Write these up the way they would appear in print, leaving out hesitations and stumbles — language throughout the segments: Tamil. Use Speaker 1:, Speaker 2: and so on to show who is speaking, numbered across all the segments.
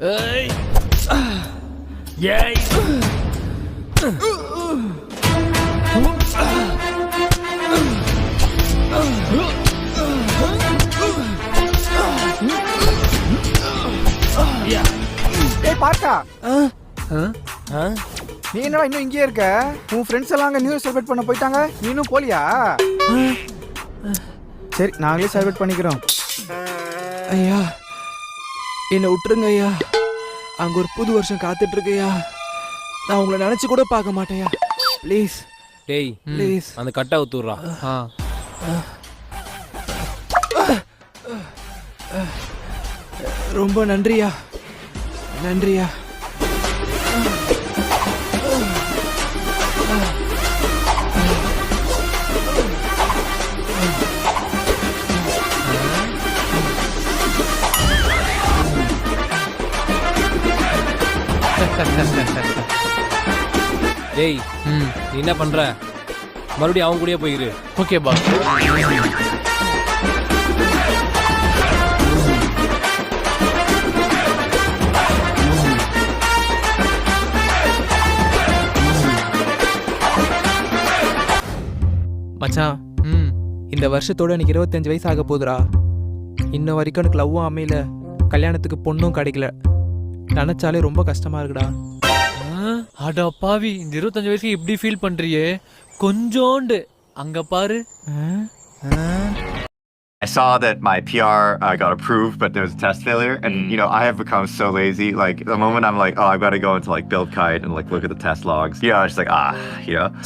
Speaker 1: ஏய் ஏய்
Speaker 2: ஏய் பார்க்கா, நீ என்னடா இன்னும் இங்கேயே இருக்க? உன் ஃப்ரெண்ட்ஸ் எல்லாம் அங்கே நியூ இயர் செலிப்ரேட் பண்ண போயிட்டாங்க, நீ இன்னும் போலியா? சரி, நாங்களே செலிப்ரேட் பண்ணிக்கிறோம்.
Speaker 3: ஐயா என்னை விட்டுருங்க ஐயா. அங்க ஒரு புது வருஷம் காத்துட்டு இருக்கையா. நான் உங்களை நினைச்சு கூட பார்க்க மாட்டேயா. ப்ளீஸ்
Speaker 1: டேய்
Speaker 3: ப்ளீஸ்.
Speaker 1: அந்த கட்டை ஊத்துறா.
Speaker 3: ரொம்ப நன்றியா, நன்றியா.
Speaker 1: டேய் நீ என்ன பண்ற? மறுபடியும் அவங்க கூடயே போயிரு.
Speaker 4: ஓகே பா.
Speaker 3: மச்சான், இந்த வருஷத்தோட எனக்கு 25 வயசு ஆக போகுதுடா. இன்ன வரைக்கும் எனக்கு லவ்வும் அமையல, கல்யாணத்துக்கு பொண்ணும் கிடைக்கல. நினைச்சாலே ரொம்ப கஷ்டமா இருக்குடா.
Speaker 4: அடா பாவி, இந்த 25 வயசுக்கு இப்படி ஃபீல் பண்றியே. கொஞ்சோண்டு அங்க பாரு.
Speaker 5: I saw that my PR got approved, but there was a test failure, and I have become so lazy. Like the moment I'm like, oh, I've got to go into like Build Kite and like look at the test logs. I was just like,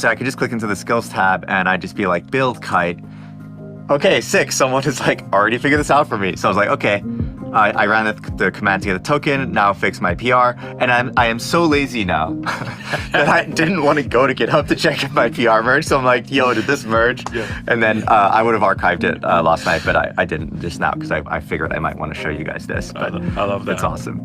Speaker 5: So I could just click into the skills tab and I'd just be like, Build Kite. Okay, sick. Someone has like already figured this out for me. So I was like, okay. I ran the command to get the token, now fix my PR, and I am so lazy now that I didn't want to go to GitHub to check if my PR merged. So I'm like, yo, did this merge? Yeah. And then I would have archived it last night, but I didn't just now because I figured I might want to show you guys this. But I love that. It's awesome.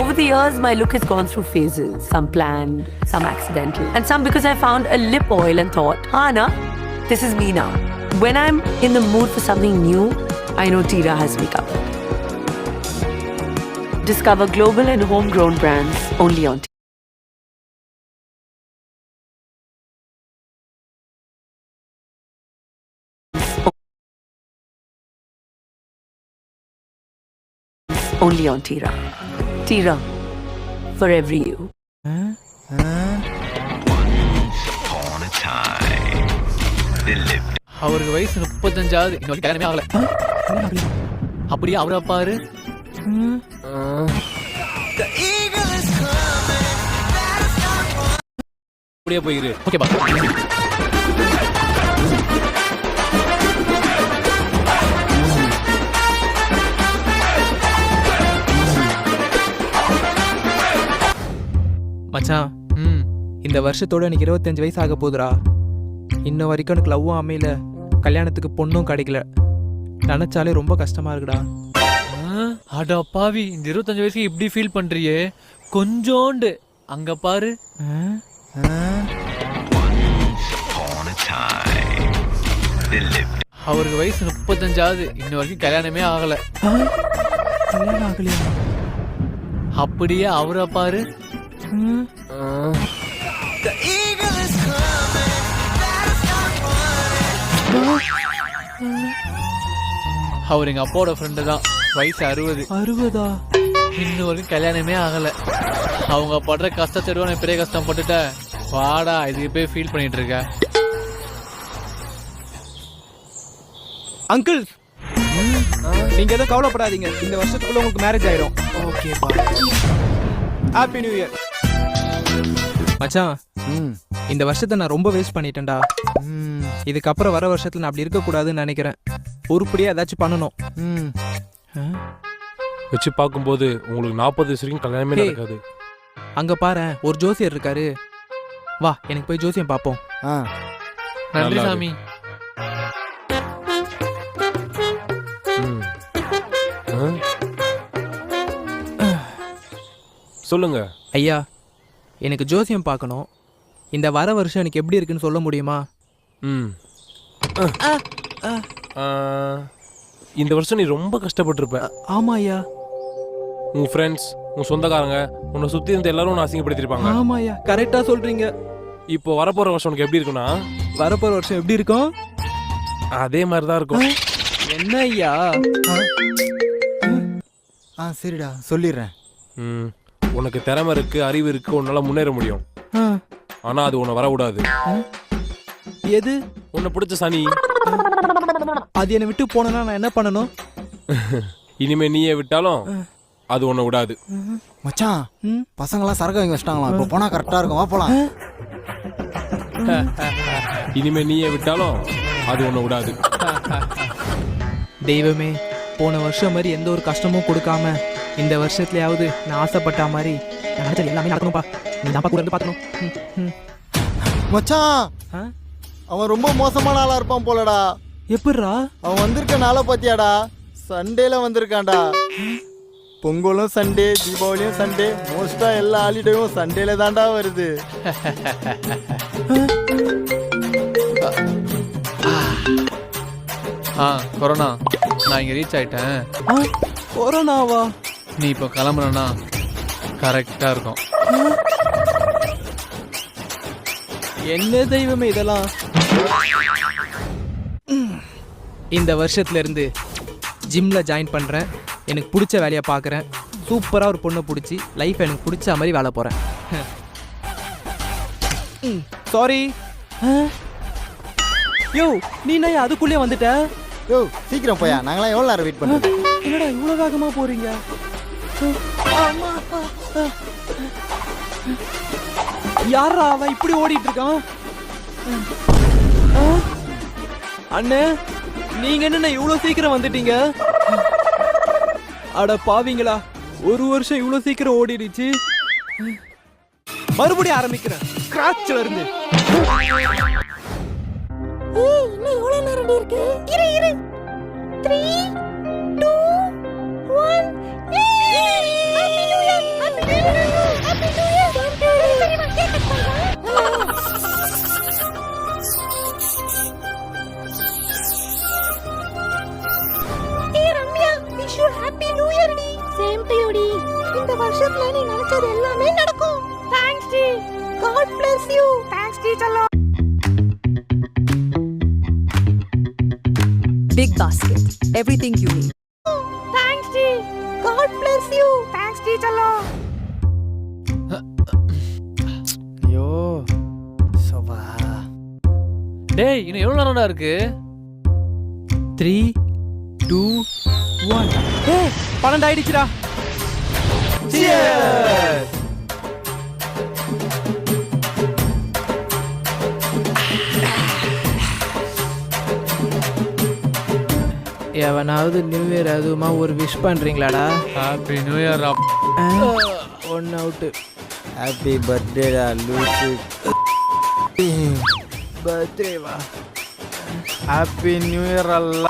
Speaker 6: Over the years, my look has gone through phases, some planned, some accidental, and some because I found a lip oil and thought, Hana, this is me now. When I'm in the mood for something new, I know Tira has me covered. Discover global and homegrown brands only on Tira. Only on Tira. Tira, for every you.
Speaker 4: அவருக்கு வயசு 35. இன்னும் வரைக்கும் கல்யாணமே ஆகல. அப்படியே அவரை பாரு.
Speaker 1: அப்படியே போயிரு.
Speaker 4: ஓகே பா.
Speaker 3: மச்சான், இந்த வருஷத்தோட எனக்கு 25 வயசு ஆக போகுதுடா. இன்ன வரைக்கும் எனக்கு லவ்வும் அமையல, கல்யாணத்துக்கு பொண்ணும் கிடைக்கல. நினைச்சாலே ரொம்ப கஷ்டமா இருக்குடா.
Speaker 4: அடா பாவி, இந்த 25 வயசுக்கு இப்படி ஃபீல் பண்றியே. கொஞ்சோண்டு அங்க பாரு. அவருக்கு வயசு 35. இன்னும் வரைக்கும் கல்யாணமே ஆகல.
Speaker 3: கல்யாணம் ஆகலையா?
Speaker 4: அப்படியே அவரை பாரு. அவர் எங்க அப்பாவோட ஃப்ரெண்டு தான். வயசு 60.
Speaker 3: 60?
Speaker 4: இன்னும் வரைக்கும் கல்யாணமே ஆகல. அவங்க படுற கஷ்டத்தை நான் பெரிய கஷ்டப்பட்டுட்டேன். வாடா, இதுக்கு போய் ஃபீல் பண்ணிட்டு இருக்க.
Speaker 3: அங்கிள், நீங்க எதுவும் கவலைப்படாதீங்க. இந்த வருஷத்துக்குள்ள உங்களுக்கு மேரேஜ் ஆயிடும்.
Speaker 4: ஓகே பா.
Speaker 3: Happy new year. மச்சான், இந்த வருஷத்தை நான் ரொம்ப வேஸ்ட் பண்ணிட்டேன்டா. இதுக்கப்புறம் வர வருஷத்துல நான் அப்படி இருக்கக்கூடாதுன்னு நினைக்கிறேன். உருப்படியா ஏதாச்சும் பண்ணணும்.
Speaker 1: வச்சு பார்க்கும்போது உங்களுக்கு 40 வயசு வரைக்கும் கல்யாணமே நடக்காது.
Speaker 3: அங்க பாரு, ஒரு ஜோசியர் இருக்காரு. வா, எனக்கு போய் ஜோசியம் பார்ப்போம்.
Speaker 4: நன்றி சாமி.
Speaker 1: சொல்லுங்க
Speaker 3: ஐயா, எனக்கு ஜோசியம் பார்க்கணும். இந்த வர வருஷம் எனக்கு எப்படி இருக்குன்னு சொல்ல முடியுமா?
Speaker 1: இந்த வருஷம் நீ ரொம்ப கஷ்டப்பட்டிருப்ப.
Speaker 3: ஆமா ஐயா.
Speaker 1: உன் ஃப்ரெண்ட்ஸ், உன் சொந்தக்காரங்க, உன்னை சுத்தி இருந்த எல்லாரும் உன்னை அசிங்கப்படுத்திருப்பாங்க.
Speaker 3: ஆமா ஐயா, கரெக்டா சொல்றீங்க.
Speaker 1: இப்போ வரப்போற வருஷம் உனக்கு எப்படி இருக்குன்னா,
Speaker 3: வரப்போற வருஷம் எப்படி இருக்கும்?
Speaker 1: அதே மாதிரி தான் இருக்கும்.
Speaker 3: என்ன ஐயா?
Speaker 2: சரிடா சொல்லிடுறேன்.
Speaker 1: உனக்கு திறமை இருக்கு, அறிவு இருக்கு, உன்னால முன்னேற முடியும். ஆனா அது உன்னை வரக்கூடாது.
Speaker 3: எது?
Speaker 1: உன்னை பிடிச்ச சனி.
Speaker 3: அது என்னை விட்டு போனா நான் என்ன பண்ணணும்?
Speaker 1: இனிமே நீயே விட்டாலும் அது உன்னை விடாது.
Speaker 2: மச்சான், பசங்களாம் சரக்கு வாங்கி வச்சிட்டாங்களா? இப்போ போனா கரெக்டா இருக்கும், வா போலாம்.
Speaker 1: இனிமே நீயே விட்டாலும் அது உன்னை விடாது.
Speaker 3: தெய்வமே, போன வருஷம் மாதிரி எந்த ஒரு கஷ்டமும் கொடுக்காம இந்த வருஷத்துலயாவது நான் ஆசைப்பட்ட மாதிரி நான் நினைச்சது எல்லாமே நடக்கணும்பா. நீ தான் கூட இருந்து பார்க்கணும்.
Speaker 2: மச்சான், அவன் ரொம்ப மோசமான ஆளா இருப்பான் போலடா.
Speaker 3: எப்படிரா?
Speaker 2: அவன் வந்திருக்க நாளை பாத்தியாடா? சண்டேல வந்திருக்கான்டா. பொங்கலும் சண்டே, தீபாவளியும் சண்டே, மோஸ்டா எல்லா ஹாலிடேயும் சண்டேல தான்டா வருது.
Speaker 4: கொரோனா, நான் இங்க ரீச் ஆயிட்டேன்.
Speaker 3: கொரோனாவா?
Speaker 4: நீ இப்போ கிளம்புனா கரெக்டா இருக்கும்.
Speaker 3: என்ன தெய்வமே இதெல்லாம்? இந்த வருஷத்துல இருந்து ஜிம்ல ஜாயின் பண்றேன். எனக்கு பிடிச்ச வேலையை பார்க்குறேன். சூப்பராக ஒரு பொண்ணை பிடிச்சி லைஃப் எனக்கு பிடிச்ச மாதிரி வேலை போகிறேன். சாரி. யோ, நீ நான் அதுக்குள்ளே வந்துட்ட?
Speaker 2: யோ, சீக்கிரம் போயா, நாங்களாம் எவ்வளோ நேரம் வெயிட் பண்ணுறது?
Speaker 3: என்னடா இவ்வளோ வேகமாக போறீங்க? யாரா அவன் இப்படி ஓடிட்டு இருக்கான்? அண்ணே, நீங்க என்ன இவ்வளோ சீக்கிரம் வந்துட்டீங்க? அட பாவீங்களா, ஒரு வருஷம் இவ்வளவு சீக்கிரம் ஓடிடுச்சு. மறுபடியும் ஆரம்பிக்கிறேன் ஸ்கிராட்ச்ல இருந்து.
Speaker 7: இன்னும் எவ்வளவு நேரம் இருக்கு? இரு 3 2 1 happy new year. Happy new year. Happy new year. சரிமா கேக் கட் பண்றேன். ஹாப்பி நியூ இயர் டி. சேம் டு யூ டி. இந்த வருஷத்துல நீ நினைச்சது எல்லாமே நடக்கும். தேங்க்ஸ் டி. God bless you. தேங்க்ஸ் டி चलो.
Speaker 8: Big basket. Everything you need.
Speaker 7: Thanks டி. God bless you. தேங்க்ஸ் டி चलो.
Speaker 2: ஐயோ சவா.
Speaker 4: டேய், இன்னும் எவ்வளவு நேரம்டா இருக்கு?
Speaker 3: 3 2 1. 12 ஆயிடுச்சுடா. எவனாவது நியூ இயர் அதுவுமா ஒரு விஷ் பண்றீங்களாடா?
Speaker 4: Happy new year.
Speaker 3: One out.
Speaker 2: Happy பர்த்டேடா லூசு.
Speaker 3: பர்த்டேவா?
Speaker 2: ஹாப்பி நியூ இயர் அல்ல.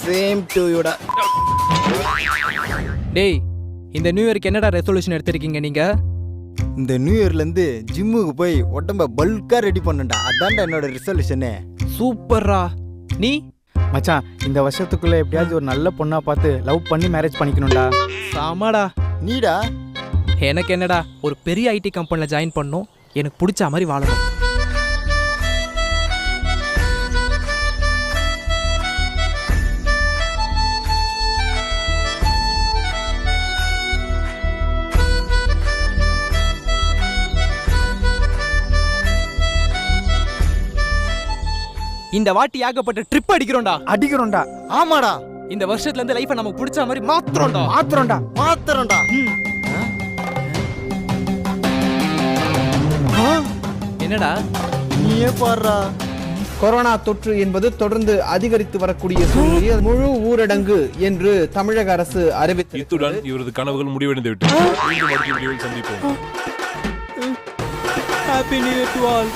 Speaker 2: சேம் டு யூடா.
Speaker 3: டேய், இந்த நியூ இயருக்கு என்னடா ரெசல்யூஷன் எடுத்திருக்கீங்க நீங்க?
Speaker 2: இந்த நியூ இயர்லேருந்து ஜிம்முக்கு போய் உடம்ப பல்கா ரெடி பண்ணுண்டா. அதான்டா என்னோட ரெசல்யூஷனே.
Speaker 3: சூப்பர்ரா. நீ?
Speaker 2: மச்சான், இந்த வருஷத்துக்குள்ள எப்படியாவது ஒரு நல்ல பொண்ணா பார்த்து லவ் பண்ணி மேரேஜ் பண்ணிக்கணும்டா.
Speaker 3: சாமாடா.
Speaker 2: நீடா?
Speaker 3: எனக்கு என்னடா, ஒரு பெரிய ஐடி கம்பெனியில் ஜாயின் பண்ணணும், எனக்கு பிடிச்ச மாதிரி வாழணும். இந்த வாட்டி ஏகப்பட்ட ட்ரிப் அடிக்கிறோம்டா.
Speaker 2: ஆமாடா.
Speaker 3: இந்த வருஷத்துல இருந்து லைஃபை நமக்கு பிடிச்ச மாதிரி மாத்துறோம்டா. என்னடா
Speaker 2: நீயே பாடுறா.
Speaker 9: கொரோனா தொற்று என்பது தொடர்ந்து அதிகரித்து வரக்கூடிய சூழ்நிலையில் முழு ஊரடங்கு என்று தமிழக அரசு அறிவித்தது.
Speaker 1: இத்துடன் இவரது கனவுகள் முடிவடைந்து விட்டது. மீண்டும் அடுத்த வீடியோவில் சந்திப்போம்.
Speaker 3: Happy new year to all.